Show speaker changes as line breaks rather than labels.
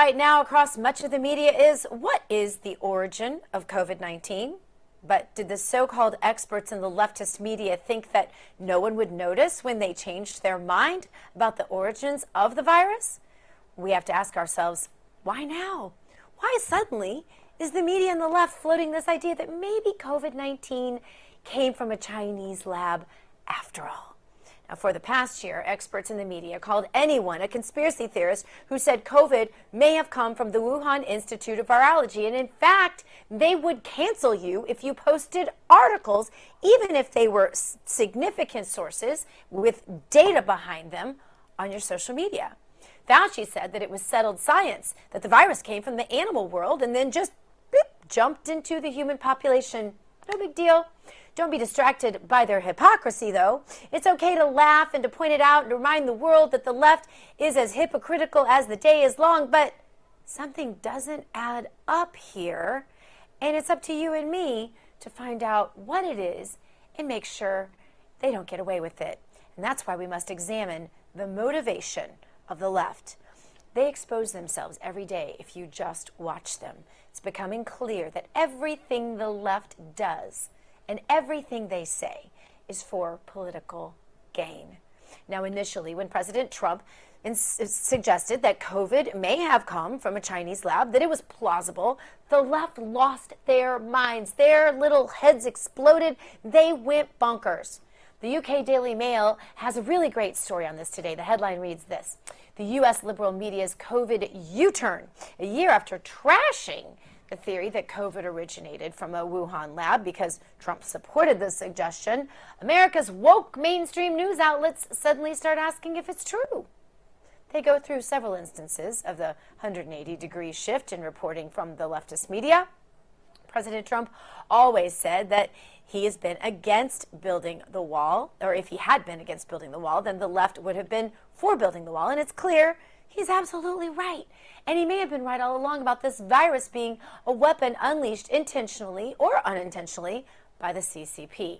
Right now across much of the media is, what is the origin of COVID-19? But did the so-called experts in the leftist media think that no one would notice when they changed their mind about the origins of the virus? We have to ask ourselves, why now? Why suddenly is the media and the left floating this idea that maybe COVID-19 came from a Chinese lab after all? Now, for the past year, experts in the media called anyone a conspiracy theorist who said COVID may have come from the Wuhan Institute of Virology. And in fact, they would cancel you if you posted articles, even if they were significant sources with data behind them, on your social media. Fauci said that it was settled science, that the virus came from the animal world and then just jumped into the human population. No big deal. Don't be distracted by their hypocrisy, though. It's okay to laugh and to point it out and to remind the world that the left is as hypocritical as the day is long, but something doesn't add up here, and it's up to you and me to find out what it is and make sure they don't get away with it. And that's why we must examine the motivation of the left. They expose themselves every day if you just watch them. It's becoming clear that everything the left does and everything they say is for political gain. Now, initially, when President Trump suggested that COVID may have come from a Chinese lab, that it was plausible, the left lost their minds. Their little heads exploded. They went bonkers. The UK Daily Mail has a really great story on this today. The headline reads this: the U.S. liberal media's COVID U-turn, a year after trashing the theory that COVID originated from a Wuhan lab because Trump supported the suggestion. America's woke mainstream news outlets suddenly start asking if it's true. They go through several instances of the 180-degree shift in reporting from the leftist media. President Trump always said that he has been against building the wall, or if he had been against building the wall, then the left would have been for building the wall. And it's clear he's absolutely right. And he may have been right all along about this virus being a weapon unleashed intentionally or unintentionally by the CCP.